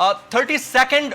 32nd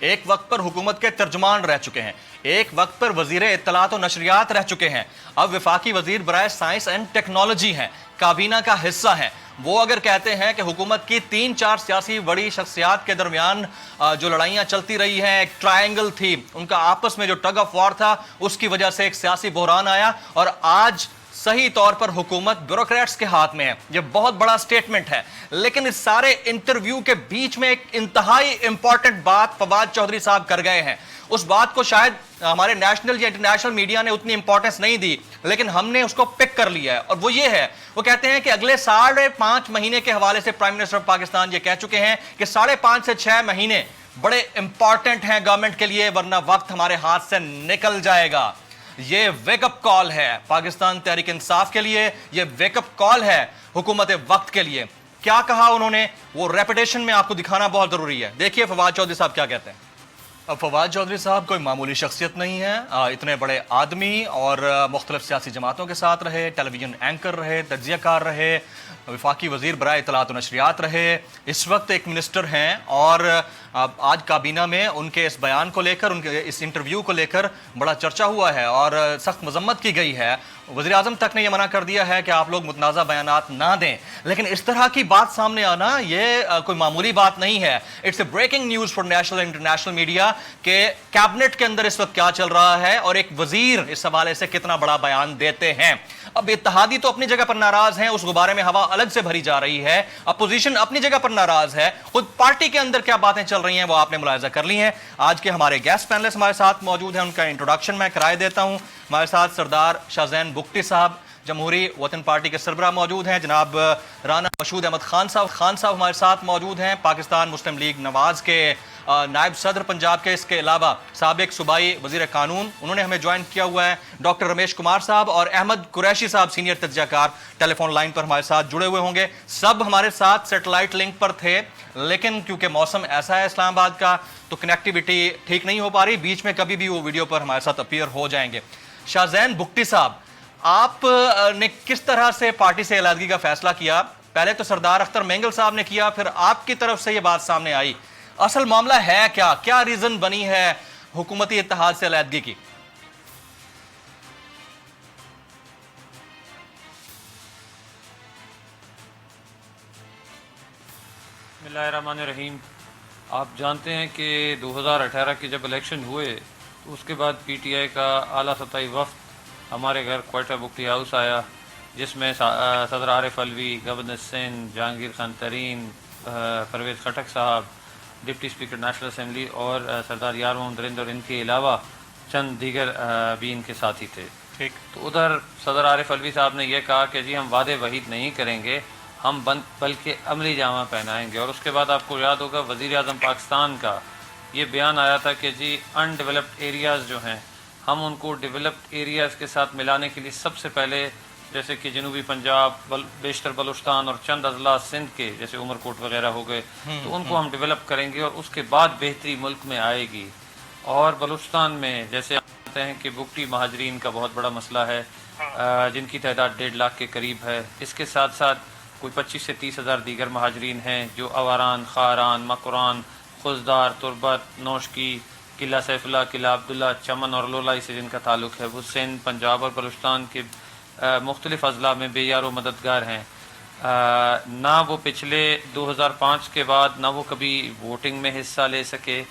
ایک وقت پر حکومت کے ترجمان رہ چکے ہیں, ایک وقت پر وزیر اطلاعات و نشریات رہ چکے ہیں, اب وفاقی وزیر برائے سائنس اینڈ ٹیکنالوجی ہیں, کابینہ کا حصہ ہیں. وہ اگر کہتے ہیں کہ حکومت کی 3-4 سیاسی بڑی شخصیات کے درمیان جو لڑائیاں چلتی رہی ہیں, ایک ٹرائنگل تھی, ان کا آپس میں جو ٹگ آف وار تھا, اس کی وجہ سے ایک سیاسی بحران آیا, اور آج صحیح طور پر حکومت بیوروکریٹس کے ہاتھ میں ہے. یہ بہت بڑا سٹیٹمنٹ ہے, لیکن اس سارے انٹرویو کے بیچ میں ایک انتہائی امپورٹنٹ بات فواد چودھری صاحب کر گئے ہیں. اس بات کو شاید ہمارے نیشنل یا انٹرنیشنل میڈیا نے اتنی امپورٹنس نہیں دی, لیکن ہم نے اس کو پک کر لیا ہے, اور وہ یہ ہے, وہ کہتے ہیں کہ اگلے 5.5 مہینے کے حوالے سے پرائم منسٹر آف پاکستان یہ کہہ چکے ہیں کہ 5.5 سے 6 مہینے بڑے امپورٹنٹ ہیں گورنمنٹ کے لیے, ورنہ وقت ہمارے ہاتھ سے نکل جائے گا. یہ ویک اپ کال ہے پاکستان تحریک انصاف کے لیے, یہ ویک اپ کال ہے حکومت وقت کے لیے. کیا کہا انہوں نے, وہ ریپیٹیشن میں آپ کو دکھانا بہت ضروری ہے. دیکھیے فواد چودھری صاحب کیا کہتے ہیں. اب فواد چودھری صاحب کوئی معمولی شخصیت نہیں ہے, اتنے بڑے آدمی, اور مختلف سیاسی جماعتوں کے ساتھ رہے, ٹیلی ویژن اینکر رہے, تجزیہ کار رہے, وفاقی وزیر برائے اطلاعات و نشریات رہے, اس وقت ایک منسٹر ہیں, اور آج کابینہ میں ان کے اس بیان کو لے کر, ان کے اس انٹرویو کو لے کر بڑا چرچا ہوا ہے اور سخت مذمت کی گئی ہے. وزیر اعظم تک نے یہ منع کر دیا ہے کہ آپ لوگ متنازع بیانات نہ دیں, لیکن اس طرح کی بات سامنے آنا یہ کوئی معمولی بات نہیں ہے. It's a breaking news for national international media کہ کیبنٹ کے اندر اس وقت کیا چل رہا ہے اور ایک وزیر اس حوالے سے کتنا بڑا بیان دیتے ہیں. اب اتحادی تو اپنی جگہ پر ناراض ہیں, اس غبارے میں ہوا الگ سے بھری جا رہی ہے, اپوزیشن اپنی جگہ پر ناراض ہے, خود پارٹی کے اندر کیا باتیں چل رہی ہیں وہ آپ نے ملاحظہ کر لی ہیں. آج کے ہمارے گیسٹ پینلسٹ ہمارے ساتھ موجود ہیں, ان کا انٹروڈکشن میں کرائے دیتا ہوں. ہمارے ساتھ سردار شاہزین بگٹی صاحب جمہوری وطن پارٹی کے سربراہ موجود ہیں, جناب رانا مشہود احمد خان صاحب ہمارے ساتھ موجود ہیں, پاکستان مسلم لیگ نواز کے نائب صدر پنجاب کے, اس کے علاوہ سابق صوبائی وزیر قانون, انہوں نے ہمیں جوائن کیا ہوا ہے, ڈاکٹر رمیش کمار صاحب اور احمد قریشی صاحب سینئر تجزیہ کار ٹیلی فون لائن پر ہمارے ساتھ جڑے ہوئے ہوں گے. سب ہمارے ساتھ سیٹلائٹ لنک پر تھے, لیکن کیونکہ موسم ایسا ہے اسلام آباد کا تو کنیکٹیویٹی ٹھیک نہیں ہو پا رہی, بیچ میں کبھی بھی وہ ویڈیو پر ہمارے ساتھ اپیئر ہو جائیں گے. شاہزین بگٹی صاحب, آپ نے کس طرح سے پارٹی سے علیحدگی کا فیصلہ کیا؟ پہلے تو سردار اختر مینگل صاحب نے کیا, پھر آپ کی طرف سے یہ بات سامنے آئی, اصل معاملہ ہے کیا, کیا ریزن بنی ہے حکومتی اتحاد سے علیحدگی کی؟ بسم اللہ الرحمن الرحیم. آپ جانتے ہیں کہ 2018 کے جب الیکشن ہوئے تو اس کے بعد پی ٹی آئی کا اعلیٰ سطحی وفد ہمارے گھر کوئٹہ بگٹی ہاؤس آیا, جس میں صدر عارف علوی, گورنر سندھ جہانگیر خان ترین, پرویز خٹک صاحب, ڈپٹی اسپیکر نیشنل اسمبلی اور سردار یار محمد درند, اور ان کے علاوہ چند دیگر بھی ان کے ساتھی تھے. ٹھیک. تو ادھر صدر عارف علوی صاحب نے یہ کہا کہ جی ہم وعدے وحید نہیں کریں گے, ہم بلکہ عملی جامہ پہنائیں گے. اور اس کے بعد آپ کو یاد ہوگا وزیر اعظم پاکستان کا یہ بیان آیا تھا کہ جی ان ڈیولپڈ ایریاز جو ہیں ہم ان کو ڈیولپڈ ایریاز کے ساتھ ملانے کے لیے سب سے پہلے, جیسے کہ جنوبی پنجاب, بیشتر بلوچستان اور چند اضلاع سندھ کے جیسے عمر کوٹ وغیرہ ہو گئے, تو ان کو ہم ڈیولپ کریں گے اور اس کے بعد بہتری ملک میں آئے گی. اور بلوچستان میں جیسے جانتے ہیں کہ بگٹی مہاجرین کا بہت بڑا مسئلہ ہے, جن کی تعداد 1.5 لاکھ کے قریب ہے. اس کے ساتھ ساتھ کوئی 25 سے 30 ہزار دیگر مہاجرین ہیں جو اواران, خاران, مکران, خزدار, تربت, نوشکی, قلعہ سیف اللہ, قلعہ عبداللہ, چمن اور لولائی سے جن کا تعلق ہے, وہ سندھ, پنجاب اور بلوچستان کے مختلف اضلاع میں بے یار و مددگار ہیں. نہ وہ پچھلے 2005 کے بعد نہ وہ کبھی ووٹنگ میں حصہ لے سکے,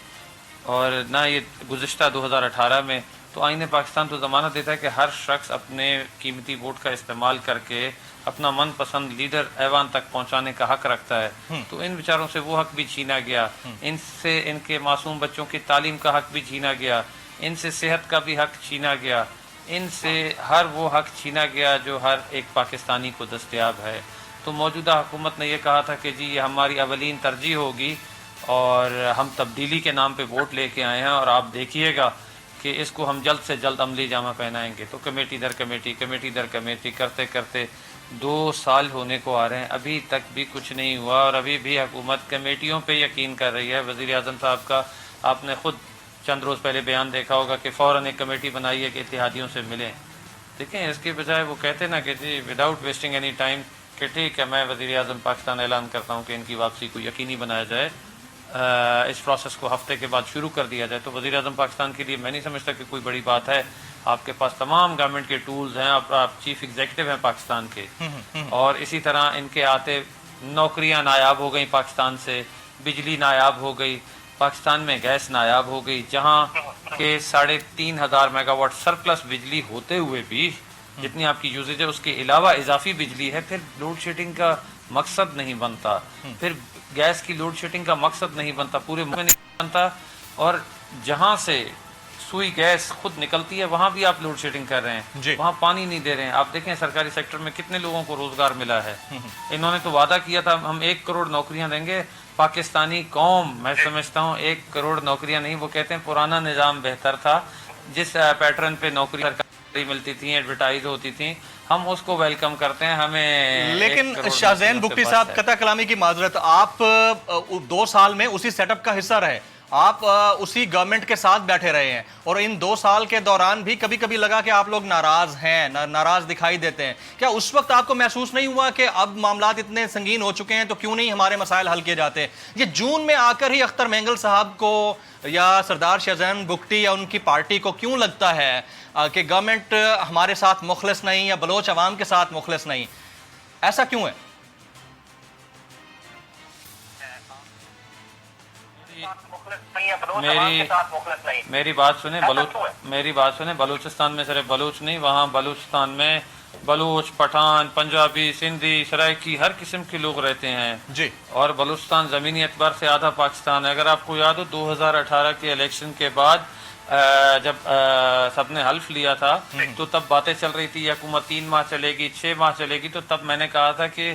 اور نہ یہ گزشتہ 2018 میں. تو آئین پاکستان تو ضمانت دیتا ہے کہ ہر شخص اپنے قیمتی ووٹ کا استعمال کر کے اپنا من پسند لیڈر ایوان تک پہنچانے کا حق رکھتا ہے. تو ان بیچاروں سے وہ حق بھی چھینا گیا, ان سے ان کے معصوم بچوں کی تعلیم کا حق بھی چھینا گیا, ان سے صحت کا بھی حق چھینا گیا, ان سے ہر وہ حق چھینا گیا جو ہر ایک پاکستانی کو دستیاب ہے. تو موجودہ حکومت نے یہ کہا تھا کہ جی یہ ہماری اولین ترجیح ہوگی اور ہم تبدیلی کے نام پہ ووٹ لے کے آئے ہیں, اور آپ دیکھیے گا کہ اس کو ہم جلد سے جلد عملی جامہ پہنائیں گے. تو کمیٹی در کمیٹی کرتے کرتے 2 سال ہونے کو آ رہے ہیں, ابھی تک بھی کچھ نہیں ہوا, اور ابھی بھی حکومت کمیٹیوں پہ یقین کر رہی ہے. وزیر اعظم صاحب کا آپ نے خود چند روز پہلے بیان دیکھا ہوگا کہ فوراً ایک کمیٹی بنائی ہے کہ اتحادیوں سے ملیں. دیکھیں اس کے بجائے وہ کہتے نا کہ جی وداؤٹ ویسٹنگ اینی ٹائم کہ ٹھیک ہے میں وزیر اعظم پاکستان اعلان کرتا ہوں کہ ان کی واپسی کو یقینی بنایا جائے, اس پروسیس کو ہفتے کے بعد شروع کر دیا جائے تو وزیر اعظم پاکستان کے لیے میں نہیں سمجھتا کہ کوئی بڑی بات ہے. آپ کے پاس تمام گورنمنٹ کے ٹولز ہیں, آپ چیف ایگزیکٹو ہیں پاکستان کے, اور اسی طرح ان کے آتے نوکریاں نایاب ہو گئیں پاکستان سے, بجلی نایاب ہو گئی پاکستان میں, گیس نایاب ہو گئی, جہاں کہ 3,500 میگا واٹ سرپلس بجلی ہوتے ہوئے بھی جتنی آپ کی یوزیج ہے اس کے علاوہ اضافی بجلی ہے. پھر لوڈ شیڈنگ کا مقصد نہیں بنتا, پھر گیس کی لوڈ شیڈنگ کا مقصد نہیں بنتا, پورے ملک میں نہیں بنتا, اور جہاں سے سوئی گیس خود نکلتی ہے وہاں بھی آپ لوڈ شیڈنگ کر رہے ہیں, وہاں پانی نہیں دے رہے ہیں. آپ دیکھیں سرکاری سیکٹر میں کتنے لوگوں کو روزگار ملا ہے. انہوں نے تو وعدہ کیا تھا ہم 1 کروڑ نوکریاں دیں گے. پاکستانی قوم, میں سمجھتا ہوں 1 کروڑ نوکریاں نہیں, وہ کہتے ہیں پرانا نظام بہتر تھا, جس پیٹرن پہ نوکری سرکاری ملتی تھیں, ایڈورٹائز ہوتی تھیں, ہم اس کو ویلکم کرتے ہیں. ہمیں لیکن شاہزین بگٹی صاحب, قطع کلامی کی معذرت, آپ 2 سال میں اسی سیٹ اپ کا حصہ رہے, آپ اسی گورنمنٹ کے ساتھ بیٹھے رہے ہیں, اور ان 2 سال کے دوران بھی کبھی کبھی لگا کہ آپ لوگ ناراض ہیں, ناراض دکھائی دیتے ہیں. کیا اس وقت آپ کو محسوس نہیں ہوا کہ اب معاملات اتنے سنگین ہو چکے ہیں تو کیوں نہیں ہمارے مسائل حل کیے جاتے؟ یہ جون میں آ کر ہی اختر مینگل صاحب کو یا سردار شاہزین بگٹی یا ان کی پارٹی کو کیوں لگتا ہے کہ گورنمنٹ ہمارے ساتھ مخلص نہیں یا بلوچ عوام کے ساتھ مخلص نہیں؟ ایسا کیوں ہے؟ میری بات سنیں, بلوچستان میں صرف بلوچ نہیں, وہاں بلوچستان میں بلوچ, پٹھان, پنجابی, سندھی, سرائکی, ہر قسم کے لوگ رہتے ہیں جی, اور بلوچستان زمینی اعتبار سے آدھا پاکستان ہے. اگر آپ کو یاد ہو 2018 کے الیکشن کے بعد جب سب نے حلف لیا تھا تو تب باتیں چل رہی تھی حکومت 3 ماہ چلے گی, 6 ماہ چلے گی, تو تب میں نے کہا تھا کہ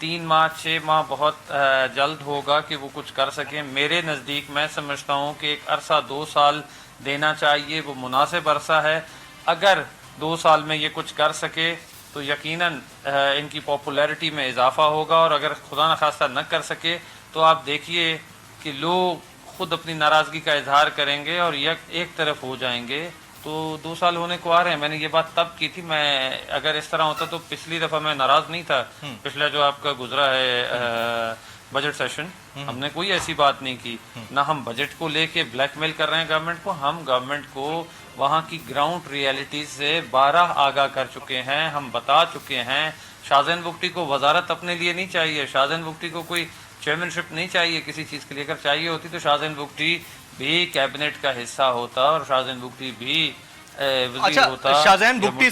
3 ماہ 6 ماہ بہت جلد ہوگا کہ وہ کچھ کر سکیں. میرے نزدیک میں سمجھتا ہوں کہ ایک عرصہ 2 سال دینا چاہیے, وہ مناسب عرصہ ہے. اگر 2 سال میں یہ کچھ کر سکے تو یقیناً ان کی پاپولیرٹی میں اضافہ ہوگا, اور اگر خدا نخواستہ نہ کر سکے تو آپ دیکھیے کہ لوگ خود اپنی ناراضگی کا اظہار کریں گے اور ایک طرف ہو جائیں گے. تو 2 سال ہونے کو آ رہے ہیں. میں نے یہ بات تب کی تھی, میں اگر اس طرح ہوتا تو پچھلی دفعہ میں ناراض نہیں تھا. پچھلا جو آپ کا گزرا ہے بجٹ سیشن, ہم نے کوئی ایسی بات نہیں کی, نہ ہم بجٹ کو لے کے بلیک میل کر رہے ہیں گورنمنٹ کو. ہم گورنمنٹ کو وہاں کی گراؤنڈ ریئلٹیز سے 12 آگاہ کر چکے ہیں, ہم بتا چکے ہیں. شاہزین بگٹی کو وزارت اپنے لیے نہیں چاہیے, شاہزین بگٹی کو کوئی چیئرمین شپ نہیں چاہیے کسی چیز کے لیے. اگر چاہیے ہوتی تو شاہزین بگٹی بھی کیبنٹ کا حصہ ہوتا اور شاہزین بگٹی بھی وزیر ہوتا. شاہزین بگٹی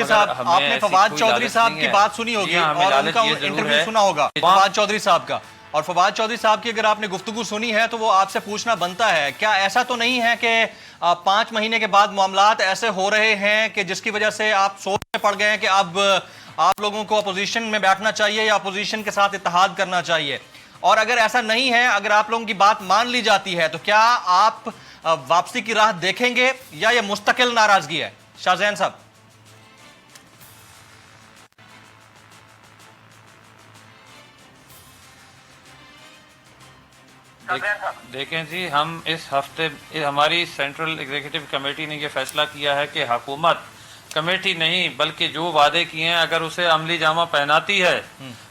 صاحب, آپ نے فواد چودھری صاحب کی بات سنی ہوگی اور ان کا انٹرویو سنا ہوگا فواد چودھری صاحب کا, اور فواد چودھری صاحب کی اگر آپ نے گفتگو سنی ہے تو وہ آپ سے پوچھنا بنتا ہے, کیا ایسا تو نہیں ہے کہ 5 مہینے کے بعد معاملات ایسے ہو رہے ہیں کہ جس کی وجہ سے آپ سوچ میں پڑ گئے ہیں کہ اب آپ لوگوں کو اپوزیشن میں بیٹھنا چاہیے یا اپوزیشن کے ساتھ اتحاد کرنا چاہیے؟ اور اگر ایسا نہیں ہے, اگر آپ لوگوں کی بات مان لی جاتی ہے تو کیا آپ واپسی کی راہ دیکھیں گے یا یہ مستقل ناراضگی ہے؟ شاہزین صاحب. دیکھیں جی, ہم اس ہفتے ہماری سینٹرل ایگزیکٹو کمیٹی نے یہ فیصلہ کیا ہے کہ حکومت کمیٹی نہیں بلکہ جو وعدے کیے ہیں اگر اسے عملی جامہ پہناتی ہے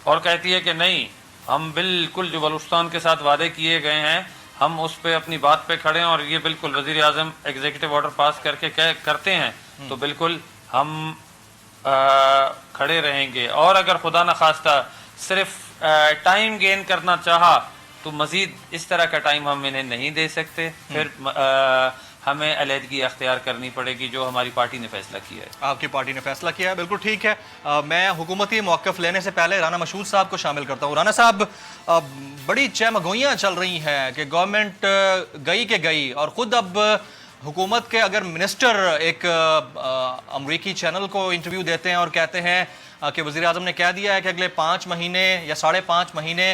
اور کہتی ہے کہ نہیں ہم بالکل جو بلوچستان کے ساتھ وعدے کیے گئے ہیں ہم اس پہ اپنی بات پہ کھڑے ہیں اور یہ بالکل وزیر اعظم ایگزیکٹو آرڈر پاس کر کے کرتے ہیں تو بالکل ہم کھڑے رہیں گے. اور اگر خدا نخواستہ صرف ٹائم گین کرنا چاہا تو مزید اس طرح کا ٹائم ہم انہیں نہیں دے سکتے, پھر ہمیں علیحدگی اختیار کرنی پڑے گی جو ہماری پارٹی نے فیصلہ کیا ہے. آپ کی پارٹی نے فیصلہ کیا ہے, بالکل ٹھیک ہے. میں حکومتی موقف لینے سے پہلے رانا مشہود صاحب کو شامل کرتا ہوں. رانا صاحب, بڑی چہمگوئیاں چل رہی ہیں کہ گورنمنٹ گئی کہ گئی, اور خود اب حکومت کے اگر منسٹر ایک امریکی چینل کو انٹرویو دیتے ہیں اور کہتے ہیں کہ وزیر اعظم نے کہہ دیا ہے کہ اگلے 5 مہینے یا 5.5 مہینے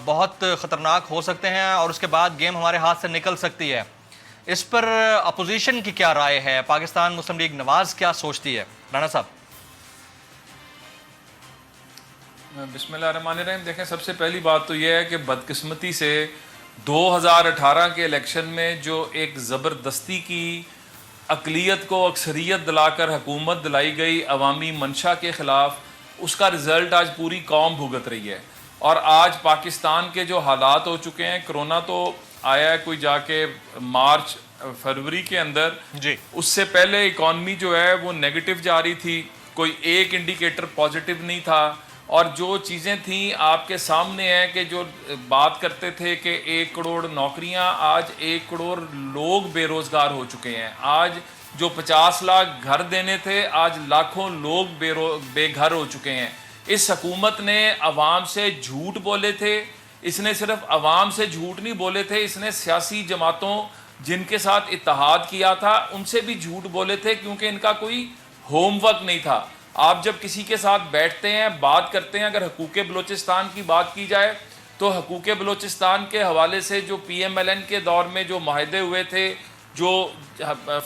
بہت خطرناک ہو سکتے ہیں اور اس کے بعد گیم ہمارے ہاتھ سے نکل سکتی ہے, اس پر اپوزیشن کی کیا رائے ہے؟ پاکستان مسلم لیگ نواز کیا سوچتی ہے؟ رانا صاحب. بسم اللہ الرحمن الرحیم. دیکھیں, سب سے پہلی بات تو یہ ہے کہ بدقسمتی سے 2018 کے الیکشن میں جو ایک زبردستی کی اقلیت کو اکثریت دلا کر حکومت دلائی گئی عوامی منشا کے خلاف, اس کا رزلٹ آج پوری قوم بھگت رہی ہے. اور آج پاکستان کے جو حالات ہو چکے ہیں, کرونا تو آیا ہے کوئی جا کے مارچ فروری کے اندر, جی اس سے پہلے اکانومی جو ہے وہ نیگیٹو جا رہی تھی, کوئی ایک انڈیکیٹر پازیٹیو نہیں تھا, اور جو چیزیں تھیں آپ کے سامنے ہیں کہ جو بات کرتے تھے کہ 1 کروڑ نوکریاں, آج 1 کروڑ لوگ بے روزگار ہو چکے ہیں. آج جو 50 لاکھ گھر دینے تھے, آج لاکھوں لوگ بے گھر ہو چکے ہیں. اس حکومت نے عوام سے جھوٹ بولے تھے, اس نے صرف عوام سے جھوٹ نہیں بولے تھے, اس نے سیاسی جماعتوں جن کے ساتھ اتحاد کیا تھا ان سے بھی جھوٹ بولے تھے, کیونکہ ان کا کوئی ہوم ورک نہیں تھا. آپ جب کسی کے ساتھ بیٹھتے ہیں, بات کرتے ہیں, اگر حقوق بلوچستان کی بات کی جائے تو حقوق بلوچستان کے حوالے سے جو پی ایم ایل این کے دور میں جو معاہدے ہوئے تھے, جو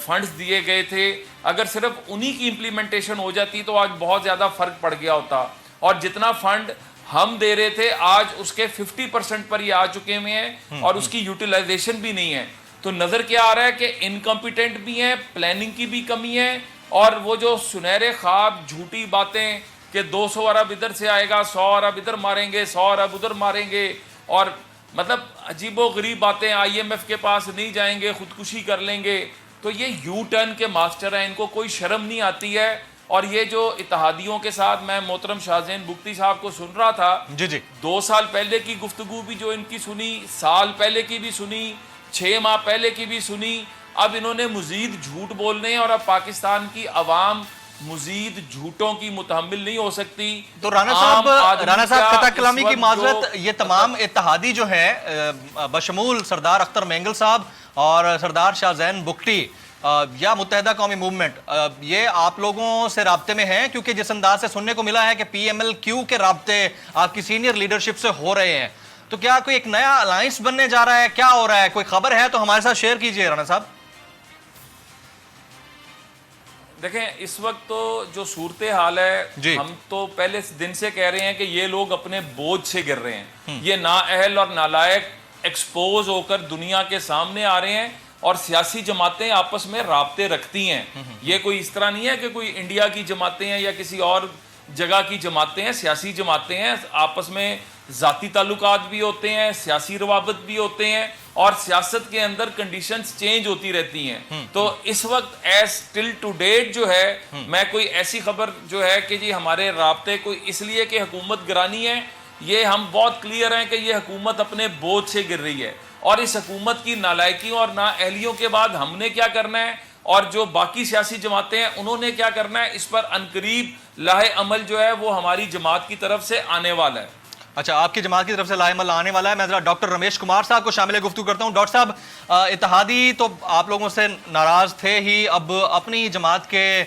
فنڈز دیے گئے تھے, اگر صرف انہی کی امپلیمنٹیشن ہو جاتی تو آج بہت زیادہ فرق پڑ گیا ہوتا. اور جتنا فنڈ ہم دے رہے تھے آج اس کے 50% پر یہ آ چکے ہوئے ہیں, اور اس کی یوٹیلائزیشن بھی نہیں ہے. تو نظر کیا آ رہا ہے کہ انکمپیٹنٹ بھی ہیں, پلاننگ کی بھی کمی ہے, اور وہ جو سنہرے خواب, جھوٹی باتیں کہ 200 ارب ادھر سے آئے گا, 100 ارب ادھر ماریں گے, 100 ارب ادھر ماریں گے, اور مطلب عجیب و غریب باتیں, آئی ایم ایف کے پاس نہیں جائیں گے, خودکشی کر لیں گے. تو یہ یو ٹرن کے ماسٹر ہیں, ان کو کوئی شرم نہیں آتی ہے. اور یہ جو اتحادیوں کے ساتھ, میں محترم شاہ زین بگٹی صاحب کو سن رہا تھا, جی جی 2 سال پہلے کی گفتگو بھی جو ان کی سنی, سال پہلے کی بھی سنی, 6 ماہ پہلے کی بھی سنی, اب انہوں نے مزید جھوٹ بولنے ہیں, اور اب پاکستان کی عوام مزید جھوٹوں کی متحمل نہیں ہو سکتی. تو رانا صاحب خطا کلامی کی معذرت, یہ تمام اتحادی جو ہے بشمول سردار اختر مینگل صاحب اور سردار شاہ زین بگٹی یا متحدہ قومی موومنٹ, یہ آپ لوگوں سے رابطے میں ہیں؟ کیونکہ جس انداز سے سننے کو ملا ہے کہ پی ایم ایل کیو کے رابطے آپ کی سینئر لیڈرشپ سے ہو رہے ہیں, تو کیا کوئی ایک نیا الائنس بننے جا رہا ہے, کیا ہو رہا ہے, کوئی خبر ہے تو ہمارے ساتھ شیئر کیجئے رانا صاحب. دیکھیں اس وقت تو جو صورتحال ہے, ہم تو پہلے دن سے کہہ رہے ہیں کہ یہ لوگ اپنے بوجھ سے گر رہے ہیں, یہ نااہل اور نالائق ایکسپوز ہو کر دنیا کے سامنے آ رہے ہیں, اور سیاسی جماعتیں آپس میں رابطے رکھتی ہیں. یہ کوئی اس طرح نہیں ہے کہ کوئی انڈیا کی جماعتیں ہیں یا کسی اور جگہ کی جماعتیں ہیں, سیاسی جماعتیں ہیں, آپس میں ذاتی تعلقات بھی ہوتے ہیں, سیاسی روابط بھی ہوتے ہیں, اور سیاست کے اندر کنڈیشنز چینج ہوتی رہتی ہیں. تو اس وقت ایز ٹل ٹو ڈیٹ جو ہے, میں کوئی ایسی خبر جو ہے کہ جی ہمارے رابطے کوئی اس لیے کہ حکومت گرانی ہے, یہ ہم بہت کلیئر ہیں کہ یہ حکومت اپنے بوجھ سے گر رہی ہے, اور اس حکومت کی نالائکیوں اور نااہلیوں کے بعد ہم نے کیا کرنا ہے, اور جو باقی سیاسی جماعتیں ہیں انہوں نے کیا کرنا ہے, اس پر عنقریب لاہ عمل جو ہے وہ ہماری جماعت کی طرف سے آنے والا ہے. اچھا, آپ کی جماعت کی طرف سے لاہ عمل آنے والا ہے. میں ذرا ڈاکٹر رمیش کمار صاحب کو شامل گفتگو کرتا ہوں. ڈاکٹر صاحب, اتحادی تو آپ لوگوں سے ناراض تھے ہی, اب اپنی جماعت کے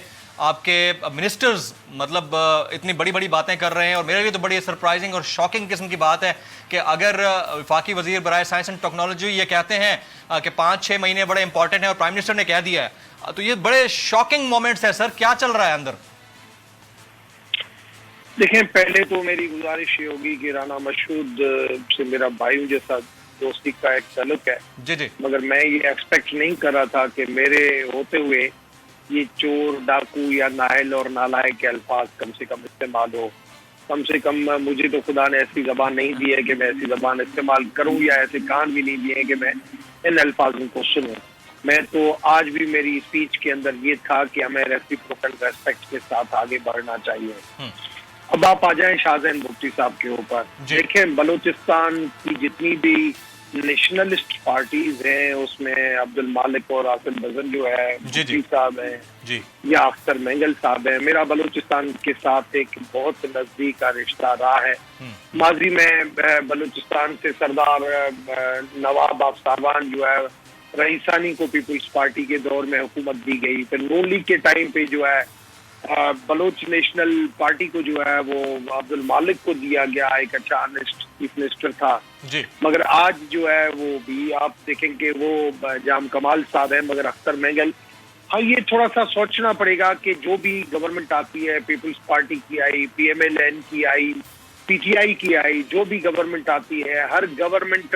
آپ کے منسٹرز مطلب اتنی بڑی بڑی باتیں کر رہے ہیں, اور میرے لیے تو بڑی سرپرائزنگ اور شاکنگ قسم کی بات ہے کہ اگر وفاقی وزیر برائے سائنس اینڈ ٹیکنالوجی یہ کہتے ہیں کہ 5-6 مہینے بڑے امپورٹنٹ ہیں اور پرائم منسٹر نے کہہ دیا ہے, تو یہ بڑے شاکنگ مومنٹس ہیں. سر کیا چل رہا ہے اندر؟ دیکھیں, پہلے تو میری گزارش یہ ہوگی کہ رانا مشہود سے میرا بھائیوں جیسا دوستی کا ایک تعلق ہے, جی جی, مگر میں یہ ایکسپیکٹ نہیں کر رہا تھا کہ میرے ہوتے ہوئے یہ چور, ڈاکو یا نااہل اور نالائق کے الفاظ کم سے کم استعمال ہو. کم سے کم مجھے تو خدا نے ایسی زبان نہیں دی ہے کہ میں ایسی زبان استعمال کروں, یا ایسے کان بھی نہیں دیے کہ میں ان الفاظوں کو سنوں. میں تو آج بھی میری اسپیچ کے اندر یہ تھا کہ ہمیں ریسیپروکل ریسپیکٹ کے ساتھ آگے بڑھنا چاہیے. اب آپ آ جائیں شاہ زین بگٹی صاحب کے اوپر. دیکھیں, بلوچستان کی جتنی بھی نیشنلسٹ پارٹیز ہیں اس میں عبد المالک اور آصف بزن جو ہے, بگٹی صاحب ہیں یا اختر مینگل صاحب ہیں, میرا بلوچستان کے ساتھ ایک بہت نزدیک کا رشتہ رہا ہے. ماضی میں بلوچستان سے سردار نواب آفتابان جو ہے رئیسانی کو پیپلز پارٹی کے دور میں حکومت دی گئی, پھر نون لیگ کے ٹائم پہ جو ہے بلوچ نیشنل پارٹی کو جو ہے وہ عبد المالک کو دیا گیا, ایک اچھا آنسٹ چیف منسٹر تھا. مگر آج جو ہے وہ بھی آپ دیکھیں کہ وہ جام کمال صاحب ہیں, مگر اختر مینگل. ہاں, یہ تھوڑا سا سوچنا پڑے گا کہ جو بھی گورنمنٹ آتی ہے, پیپلز پارٹی کی آئی, پی ایم ایل این کی آئی, پی ٹی آئی کی آئی, جو بھی گورنمنٹ آتی ہے, ہر گورنمنٹ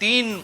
3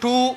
2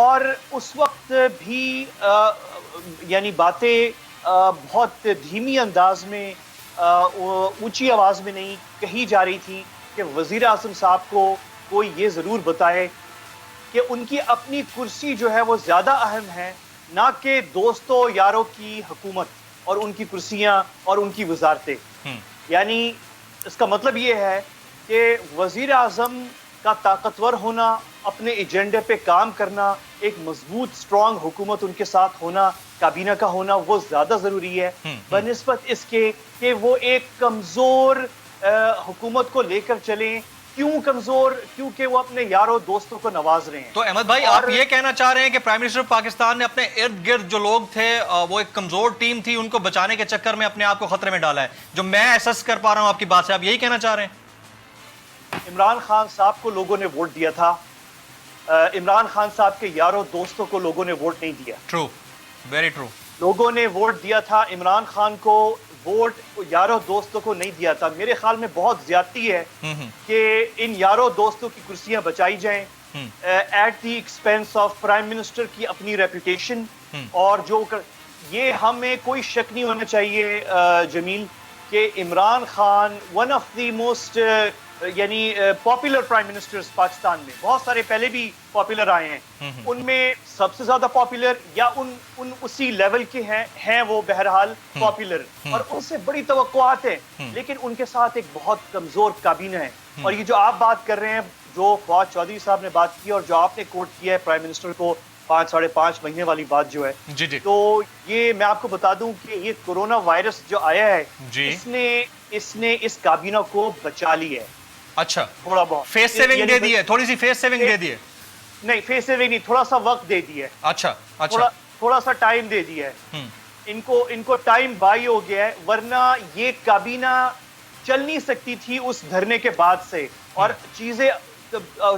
اور اس وقت بھی یعنی باتیں بہت دھیمی انداز میں اونچی آواز میں نہیں کہی جا رہی تھی کہ وزیر اعظم صاحب کو کوئی یہ ضرور بتائے کہ ان کی اپنی کرسی جو ہے وہ زیادہ اہم ہے نہ کہ دوستوں یاروں کی حکومت اور ان کی کرسیاں اور ان کی وزارتیں. یعنی اس کا مطلب یہ ہے کہ وزیر اعظم کا طاقتور ہونا، اپنے ایجنڈے پہ کام کرنا، ایک مضبوط سٹرونگ حکومت ان کے ساتھ ہونا، کابینہ کا ہونا، وہ زیادہ ضروری ہے بنسبت اس کے کہ وہ ایک کمزور حکومت کو لے کر چلیں. کیوں کمزور؟ کیونکہ وہ اپنے یاروں دوستوں کو نواز رہے ہیں. تو احمد بھائی آپ یہ کہنا چاہ رہے ہیں کہ پرائم منسٹر پاکستان نے اپنے ارد گرد جو لوگ تھے وہ ایک کمزور ٹیم تھی، ان کو بچانے کے چکر میں اپنے آپ کو خطرے میں ڈالا ہے، جو میں احساس کر پا رہا ہوں آپ کی بات سے، آپ یہی کہنا چاہ رہے ہیں؟ عمران خان صاحب کو لوگوں نے ووٹ دیا تھا، عمران خان صاحب کے یاروں دوستوں کو لوگوں نے ووٹ نہیں دیا. True, very true. لوگوں نے ووٹ دیا تھا عمران خان کو، ووٹ یاروں دوستوں کو نہیں دیا تھا. میرے خیال میں بہت زیادتی ہے کہ ان یاروں دوستوں کی کرسیاں بچائی جائیں at the expense of prime minister کی اپنی ریپوٹیشن. اور جو یہ ہمیں کوئی شک نہیں ہونا چاہیے جمیل کہ Imran Khan one of the most یعنی پاپولر پرائم منسٹرز پاکستان میں، بہت سارے پہلے بھی پاپولر آئے ہیں، ان میں سب سے زیادہ پاپولر یا ان اسی لیول کے ہیں وہ بہرحال پاپولر، اور ان سے بڑی توقعات ہیں، لیکن ان کے ساتھ ایک بہت کمزور کابینہ ہے. اور یہ جو آپ بات کر رہے ہیں، جو فواد چودھری صاحب نے بات کی اور جو آپ نے کوٹ کیا ہے پرائم منسٹر کو 5-5.5 مہینے والی بات جو ہے، تو یہ میں آپ کو بتا دوں کہ یہ کورونا وائرس جو آیا ہے اس نے اس کابینہ کو بچا لی ہے. اچھا، تھوڑا بہت فیس سیونگ دے دی ہے، تھوڑی سی فیس سیونگ دے دی ہے. نہیں، فیس سیونگ نہیں، تھوڑا سا وقت دے دی ہے. اچھا، تھوڑا سا ٹائم دے دیا ہے. ان کو ٹائم بائی ہو گیا ہے، ورنہ یہ کابینہ چل نہیں سکتی تھی اس دھرنے کے بعد سے، اور چیزیں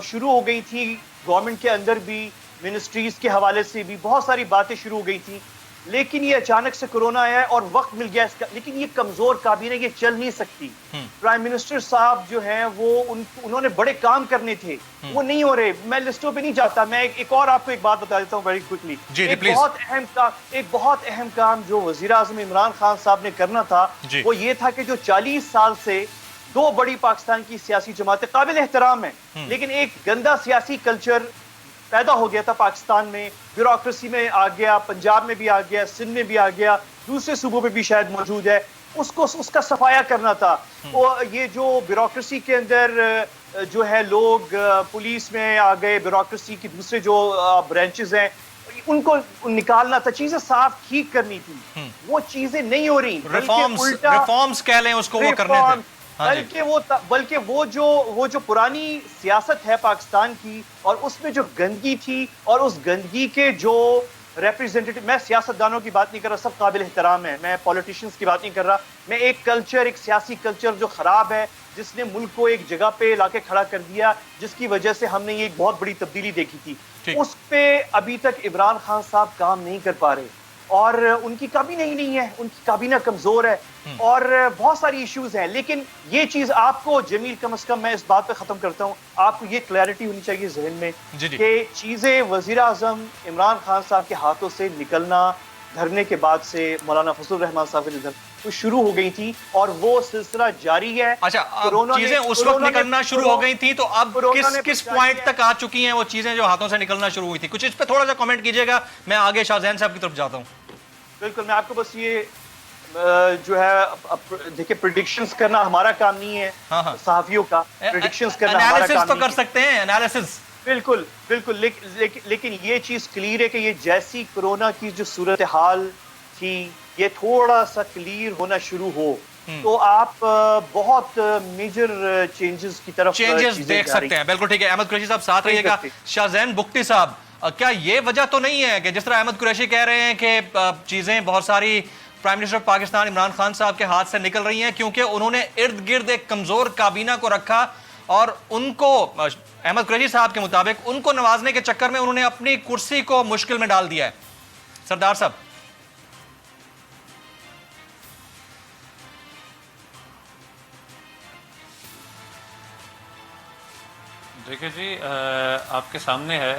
شروع ہو گئی تھی گورنمنٹ کے اندر بھی، منسٹریز کے حوالے سے بھی بہت ساری باتیں شروع ہو گئی تھی. لیکن یہ اچانک سے کورونا آیا ہے اور وقت مل گیا اس کا. لیکن یہ کمزور کابینہ یہ چل نہیں سکتی. پرائم منسٹر صاحب جو ہیں وہ انہوں نے بڑے کام کرنے تھے، وہ نہیں ہو رہے. میں لسٹوں پہ نہیں جاتا، میں ایک اور آپ کو ایک بات بتا دیتا ہوں ویری کوئکلی. ایک بہت اہم کام جو وزیر اعظم عمران خان صاحب نے کرنا تھا وہ یہ تھا کہ جو 40 سال سے دو بڑی پاکستان کی سیاسی جماعتیں قابل احترام ہیں، لیکن ایک گندا سیاسی کلچر پیدا ہو گیا تھا پاکستان میں، بیوروکریسی میں آ گیا، پنجاب میں بھی آ گیا، سندھ میں بھی آ گیا، دوسرے صوبوں میں بھی شاید موجود ہے. اس کا صفایا کرنا تھا. یہ جو بیوروکریسی کے اندر جو ہے لوگ پولیس میں آ گئے، بیوروکریسی کی دوسرے جو برانچز ہیں ان کو نکالنا تھا، چیزیں صاف ٹھیک کرنی تھی. وہ چیزیں نہیں ہو رہی، ریفارمز کہہ لیں اس کو، وہ کرنے تھے. بلکہ وہ جو پرانی سیاست ہے پاکستان کی، اور اس میں جو گندگی تھی اور اس گندگی کے جو ریپریزنٹیٹو، میں سیاست دانوں کی بات نہیں کر رہا، سب قابل احترام ہے، میں پولیٹیشنز کی بات نہیں کر رہا، میں ایک کلچر، ایک سیاسی کلچر جو خراب ہے، جس نے ملک کو ایک جگہ پہ لا کے کھڑا کر دیا، جس کی وجہ سے ہم نے یہ ایک بہت بڑی تبدیلی دیکھی تھی، اس پہ ابھی تک عمران خان صاحب کام نہیں کر پا رہے. اور ان کی کابینہ ہی نہیں ہے، ان کی کابینہ کمزور ہے، اور بہت ساری ایشوز ہیں. لیکن یہ چیز آپ کو جمیل، کم از کم میں اس بات پہ ختم کرتا ہوں، آپ کو یہ کلیئرٹی ہونی چاہیے ذہن میں کہ چیزیں وزیر اعظم عمران خان صاحب کے ہاتھوں سے نکلنا دھرنے کے بعد سے، مولانا فضل الرحمان صاحب کے تو شروع ہو گئی تھی، اور وہ سلسلہ جاری ہے. اچھا، چیزیں اس وقت نکلنا شروع ہو گئی تھی، تو اب کس پوائنٹ تک آ چکی ہیں وہ چیزیں جو ہاتھوں سے نکلنا شروع ہوئی تھی؟ کچھ اس پہ تھوڑا سا کمنٹ کیجئے گا، میں آگے شاہ زین صاحب کی طرف جاتا ہوں. بالکل، میں آپ کو بس یہ جو ہے دیکھیں، پریڈکشنز کرنا ہمارا کام نہیں ہے، صحافیوں کا پریڈکشنز کرنا ہمارا کام نہیں ہے. انالیسس تو کر سکتے ہیں، انالیسس. بالکل، لیکن یہ چیز کلیئر ہے کہ یہ جیسی کورونا کی جو صورتحال تھی، یہ تھوڑا سا کلیئر ہونا شروع ہو تو آپ بہت میجر چینجز کی طرف دیکھ سکتے ہیں. بالکل ٹھیک ہے. احمد قریشی صاحب ساتھ رہیے گا. شاہ زین بگٹی صاحب، کیا یہ وجہ تو نہیں ہے کہ جس طرح احمد قریشی کہہ رہے ہیں کہ چیزیں بہت ساری پرائم منسٹر پاکستان عمران خان صاحب کے ہاتھ سے نکل رہی ہیں کیونکہ انہوں نے ارد گرد ایک کمزور کابینہ کو رکھا، اور ان کو احمد قریشی صاحب کے مطابق ان کو نوازنے کے چکر میں انہوں نے اپنی کرسی کو مشکل میں ڈال دیا ہے؟ سردار صاحب. دیکھیں جی، آپ کے سامنے ہے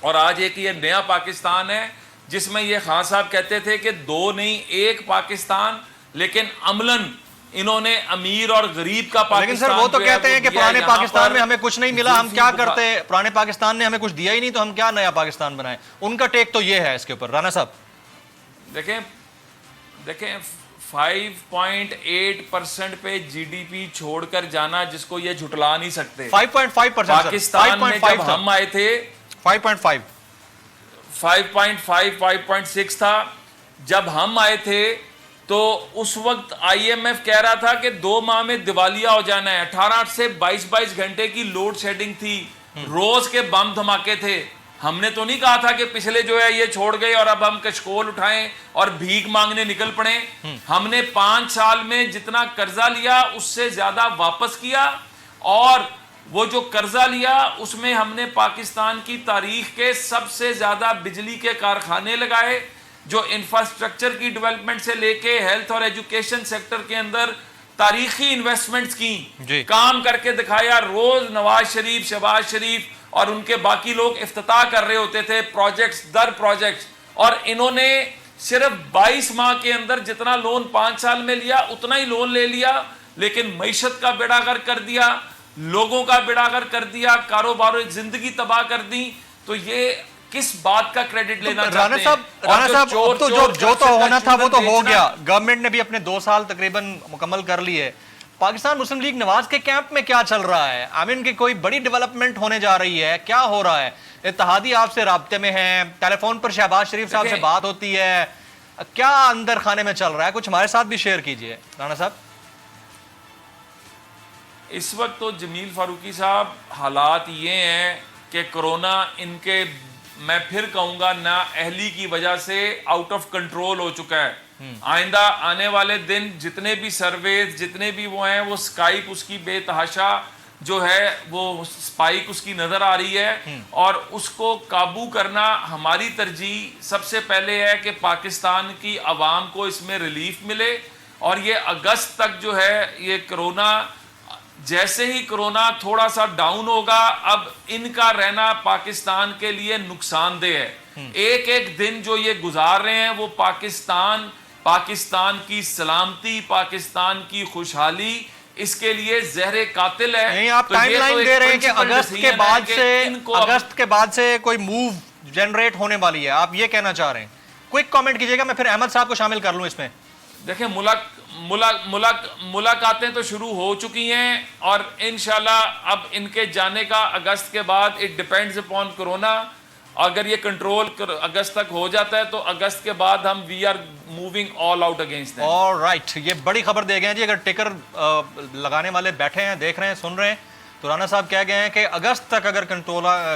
اور آج ایک یہ نیا پاکستان ہے جس میں یہ خان صاحب کہتے تھے کہ دو نہیں ایک پاکستان، لیکن عملاً انہوں نے امیر اور غریب کا پاکستان، لیکن سر وہ تو کہتے ہیں کہ پرانے پاکستان میں ہمیں کچھ نہیں ملا، ہم کیا کرتے، پرانے پاکستان نے ہمیں کچھ دیا ہی نہیں تو ہم کیا نیا پاکستان بنائیں. ان کا ٹیک تو یہ ہے اس کے اوپر. رانا صاحب دیکھیں 5.8% پہ جی ڈی پی چھوڑ کر جانا جس کو یہ جھٹلا نہیں سکتے. 5.5% پاکستان میں جب ہم آئے تھے 5.5 5.5 5.6 تھا جب ہم آئے تھے تو اس وقت آئی ایم ایف کہہ رہا تھا کہ 2 ماہ میں دیوالیہ ہو جانا ہے. 18 سے 22 گھنٹے کی لوڈ شیڈنگ تھی، روز کے بم دھماکے تھے. ہم نے تو نہیں کہا تھا کہ پچھلے جو ہے یہ چھوڑ گئے اور اب ہم کشکول اٹھائیں اور بھیک مانگنے نکل پڑیں. ہم نے 5 سال میں جتنا قرضہ لیا اس سے زیادہ واپس کیا، اور وہ جو قرضہ لیا اس میں ہم نے پاکستان کی تاریخ کے سب سے زیادہ بجلی کے کارخانے لگائے، جو انفراسٹرکچر کی ڈیولپمنٹ سے لے کے ہیلتھ اور ایجوکیشن سیکٹر کے اندر تاریخی انویسٹمنٹس کی کام کر کے دکھایا. روز نواز شریف، شہباز شریف اور ان کے باقی لوگ افتتاح کر رہے ہوتے تھے پروجیکٹس در پروجیکٹس، اور انہوں نے صرف 22 ماہ کے اندر جتنا لون 5 سال میں لیا اتنا ہی لون لے لیا، لیکن معیشت کا بیڑا غرق کر دیا، لوگوں کا بیڑا غرق کر دیا، کاروبار زندگی تباہ کر دی. تو یہ کس بات کا کریڈٹ لینا چاہتے ہیں؟ رانا صاحب تو جو تو ہونا تھا وہ تو ہو گیا. گورنمنٹ نے بھی اپنے 2 سال تقریباً مکمل کر لیے. پاکستان مسلم لیگ نواز کے کیمپ میں کیا چل رہا ہے؟ آمین کی کوئی بڑی ڈیولپمنٹ ہونے جا رہی ہے، کیا ہو رہا ہے؟ اتحادی آپ سے رابطے میں ہیں، ٹیلی فون پر شہباز شریف صاحب سے بات ہوتی ہے، کیا اندر خانے میں چل رہا ہے؟ کچھ ہمارے ساتھ بھی شیئر کیجئے رانا صاحب. اس وقت تو جمیل فاروقی صاحب حالات یہ ہیں کہ کرونا ان کے، میں پھر کہوں گا، نا اہلی کی وجہ سے آؤٹ آف کنٹرول ہو چکا ہے. آئندہ آنے والے دن جتنے بھی سرویز جتنے بھی وہ ہیں، وہ سکائپ اس کی بے تحاشا جو ہے وہ سپائک اس کی نظر آ رہی ہے، اور اس کو قابو کرنا ہماری ترجیح سب سے پہلے ہے کہ پاکستان کی عوام کو اس میں ریلیف ملے. اور یہ اگست تک جو ہے یہ کرونا، جیسے ہی کرونا تھوڑا سا ڈاؤن ہوگا، اب ان کا رہنا پاکستان کے لیے نقصان دہ ہے. ایک ایک دن جو یہ گزار رہے ہیں وہ پاکستان کی سلامتی، پاکستان کی خوشحالی، اس کے لیے زہر قاتل ہے. نہیں، آپ ٹائم لائن دے رہے ہیں کہ اگست کے بعد سے کوئی موو جنریٹ ہونے والی ہے، آپ یہ کہنا چاہ رہے ہیں؟ کوئک کامنٹ کیجئے گا، میں پھر احمد صاحب کو شامل کر لوں اس میں. دیکھیں ملاقاتیں تو شروع ہو چکی ہیں، اور انشاءاللہ اب ان کے جانے کا اگست کے بعد اٹ ڈیپینڈز اپون کرونا. اگر یہ کنٹرول اگست تک ہو جاتا ہے تو اگست کے بعد ہم we are moving all out against them. Alright, یہ بڑی خبر دے گئے ہیں جی. اگر ٹکر لگانے والے بیٹھے ہیں، دیکھ رہے ہیں، سن رہے ہیں، تو رانا صاحب کہہ گئے ہیں کہ اگست تک اگر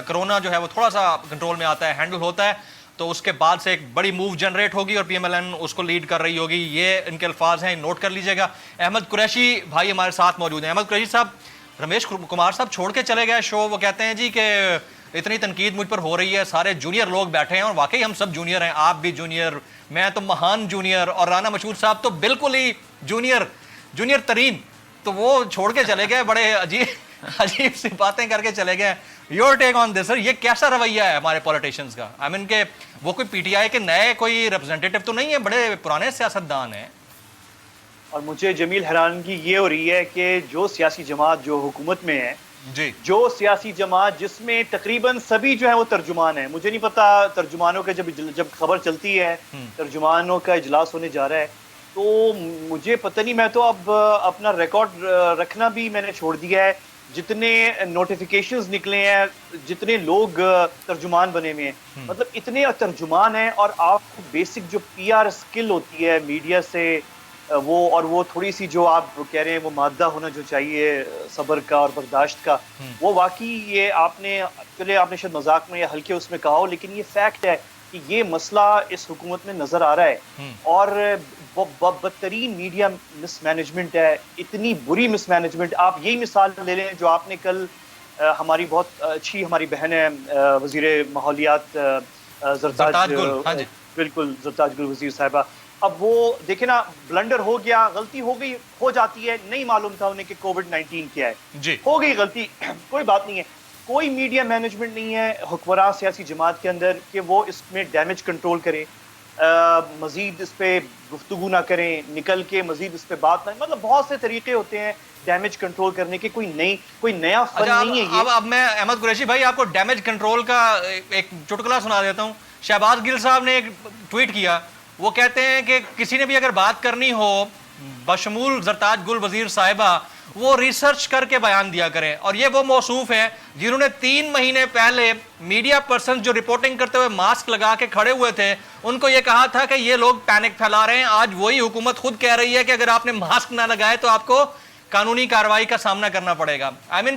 کرونا جو ہے وہ تھوڑا سا کنٹرول میں آتا ہے، ہینڈل ہوتا ہے، تو اس کے بعد سے ایک بڑی موو جنریٹ ہوگی اور پی ایم ایل این اس کو لیڈ کر رہی ہوگی. یہ ان کے الفاظ ہیں، نوٹ کر لیجئے گا. احمد قریشی بھائی ہمارے ساتھ موجود ہیں. احمد قریشی صاحب، رمیش کمار صاحب چھوڑ کے چلے گئے شو، وہ کہتے ہیں جی کہ اتنی تنقید مجھ پر ہو رہی ہے، سارے جونیئر لوگ بیٹھے ہیں، اور واقعی ہم سب جونیئر ہیں، آپ بھی جونیئر، میں تو مہان جونیئر، اور رانا مشہور صاحب تو بالکل ہی جونیئر ترین. تو وہ چھوڑ کے چلے گئے، بڑے عجیب سی باتیں کر کے چلے گئے. یور ٹیک آن دس سر، یہ کیسا رویہ ہے ہمارے پولیٹیشنز کا؟ آئی مین کہ وہ کوئی پی ٹی آئی کے نئے کوئی ریپرزینٹیٹو تو نہیں ہے، بڑے پرانے سیاستدان ہیں. اور مجھے جمیل حیرانگی یہ ہو رہی ہے کہ جو سیاسی جماعت جو حکومت میں ہے، جو سیاسی جماعت جس میں تقریباً سبھی جو ہیں وہ ترجمان ہیں، مجھے نہیں پتا ترجمانوں کے جب خبر چلتی ہے ترجمانوں کا اجلاس ہونے جا رہا ہے، تو مجھے پتہ نہیں، میں تو اب اپنا ریکارڈ رکھنا بھی میں نے چھوڑ دیا ہے. جتنے نوٹیفیکیشنز نکلے ہیں، جتنے لوگ ترجمان بنے ہوئے ہیں، مطلب اتنے ترجمان ہیں، اور آپ کو بیسک جو پی آر اسکل ہوتی ہے میڈیا سے، وہ تھوڑی سی جو آپ کہہ رہے ہیں وہ مادہ ہونا جو چاہیے صبر کا اور برداشت کا، وہ واقعی یہ آپ نے شاید مذاق میں یا ہلکے اس میں کہا ہو، لیکن یہ فیکٹ ہے کہ یہ مسئلہ اس حکومت میں نظر آ رہا ہے. اور بدترین میڈیا مس مینجمنٹ ہے، اتنی بری مس مینجمنٹ. آپ یہی مثال لے لیں جو آپ نے کل، ہماری بہت اچھی ہماری بہن ہے وزیر ماحولیات زرتاج گل، بالکل زرتاج گل وزیر صاحبہ، اب وہ دیکھیں نا، بلنڈر ہو گیا، غلطی ہو گئی، ہو جاتی ہے، نہیں معلوم تھا انہیں کہ کووڈ 19 کیا ہے، ہو گئی غلطی، کوئی بات نہیں ہے. کوئی میڈیا مینجمنٹ نہیں ہے حکمراں سیاسی جماعت کے اندر کہ وہ اس میں ڈیمیج کنٹرول کرے, مزید اس پہ گفتگو نہ کریں, نکل کے مزید اس پہ بات نہ, مطلب بہت سے طریقے ہوتے ہیں ڈیمیج کنٹرول کرنے کے, کوئی نیا فن نہیں ہے یہ. اب میں احمد قریشی بھائی آپ کو ڈیمیج کنٹرول کا ایک چٹکلا سنا دیتا ہوں. شہباز گل صاحب نے ایک ٹویٹ کیا, وہ کہتے ہیں کہ کسی نے بھی اگر بات کرنی ہو بشمول زرتاج گل وزیر صاحبہ, وہ ریسرچ کر کے بیان دیا کریں. اور یہ وہ موصوف ہیں جنہوں نے 3 مہینے پہلے میڈیا پرسنز جو رپورٹنگ کرتے ہوئے ماسک لگا کے کھڑے ہوئے تھے, ان کو یہ کہا تھا کہ یہ لوگ پینک پھیلا رہے ہیں. آج وہی حکومت خود کہہ رہی ہے کہ اگر آپ نے ماسک نہ لگائے تو آپ کو قانونی کارروائی کا سامنا کرنا پڑے گا.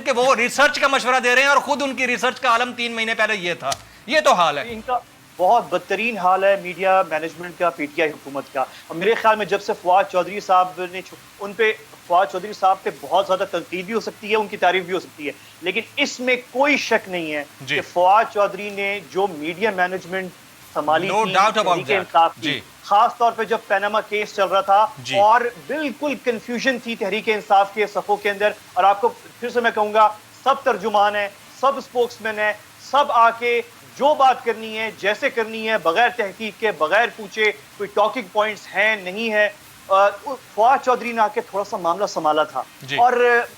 کہ وہ ریسرچ کا مشورہ دے رہے ہیں اور خود ان کی ریسرچ کا عالم 3 مہینے پہلے یہ تھا. یہ تو حال ہے. ان کا بہت بدترین حال ہے میڈیا مینجمنٹ کا, پی ٹی آئی حکومت کا. اور میرے خیال میں جب سے فواد چودھری صاحب نے ان پہ فواد چودھری صاحب پہ بہت زیادہ تنقید بھی ہو سکتی ہے, ان کی تعریف بھی ہو سکتی ہے, لیکن اس میں کوئی شک نہیں ہے کہ فواد چودھری نے جو میڈیا مینجمنٹ سنبھالی تھی تحریک انصاف کی, خاص طور پہ جب پیناما کیس چل رہا تھا اور بالکل کنفیوژن تھی تحریک انصاف کے صفوں کے اندر. اور آپ کو پھر سے میں کہوں گا, سب ترجمان ہیں, سب اسپوکس مین ہیں, سب آ کے جو بات کرنی ہے جیسے کرنی ہے, بغیر تحقیق کے, بغیر پوچھے کوئی ٹاکنگ پوائنٹس ہیں نہیں ہے. فواد چودھری نے آ کے تھوڑا سا معاملہ سنبھالا تھا اور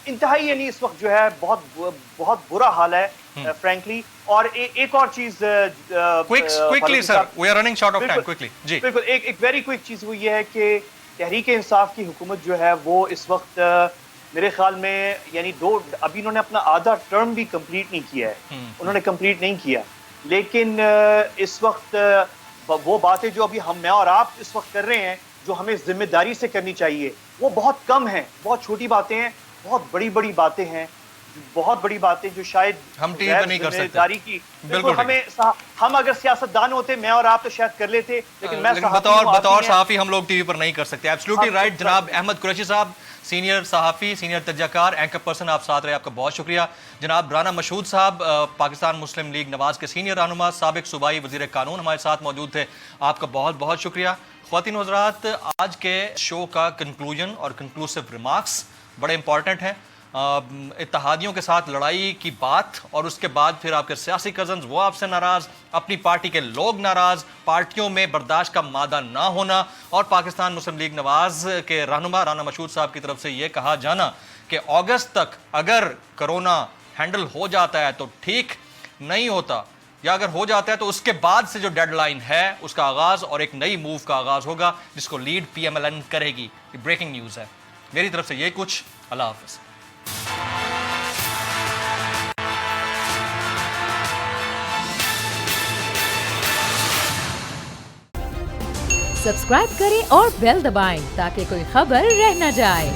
انتہائی یعنی اس وقت جو ہے بہت برا حال ہے فرینکلی. اور ایک اور چیز quickly sir, we are running short of time, quickly جی بالکل ایک ویری کوئک چیز وہ یہ ہے کہ تحریک انصاف کی حکومت جو ہے وہ اس وقت میرے خیال میں یعنی ابھی انہوں نے اپنا آدھا ٹرم بھی کمپلیٹ نہیں کیا ہے, انہوں نے کمپلیٹ نہیں کیا, لیکن اس وقت وہ باتیں جو ابھی میں اور آپ اس وقت کر رہے ہیں جو ہمیں ذمہ داری سے کرنی چاہیے وہ بہت کم ہیں, بہت چھوٹی باتیں ہیں, بہت بڑی بڑی باتیں ہیں, بہت بڑی باتیں جو شاید ہم ٹی وی پہ نہیں کر سکتے. داری کی بالکل ہم اگر سیاستدان ہوتے, میں اور آپ تو شاید کر لیتے, لیکن میں بطور صحافی ہم لوگ ٹی وی پر نہیں کر سکتے. ایبسلیوٹلی رائٹ جناب احمد قریشی صاحب, سینئر صحافی, سینئر تجزیہ کار, اینکر پرسن, آپ ساتھ رہے, آپ کا بہت شکریہ. جناب رانا مشہود صاحب, پاکستان مسلم لیگ نواز کے سینئر رہنما, سابق صوبائی وزیر قانون, ہمارے ساتھ موجود تھے, آپ کا بہت بہت شکریہ. خواتین و حضرات, آج کے شو کا کنکلوژن اور کنکلوسیو ریمارکس بڑے امپورٹنٹ ہیں. اتحادیوں کے ساتھ لڑائی کی بات, اور اس کے بعد پھر آپ کے سیاسی کزنز وہ آپ سے ناراض, اپنی پارٹی کے لوگ ناراض, پارٹیوں میں برداشت کا مادہ نہ ہونا, اور پاکستان مسلم لیگ نواز کے رہنما رانا مشہود صاحب کی طرف سے یہ کہا جانا کہ اگست تک اگر کرونا ہینڈل ہو جاتا ہے تو ٹھیک, نہیں ہوتا یا اگر ہو جاتا ہے تو اس کے بعد سے جو ڈیڈ لائن ہے اس کا آغاز اور ایک نئی موو کا آغاز ہوگا جس کو lead P M L N کرے گی. یہ بریکنگ نیوز ہے. میری طرف سے یہ کچھ. اللہ حافظ. سبسکرائب کریں اور بیل دبائیں تاکہ کوئی خبر رہ نہ جائے.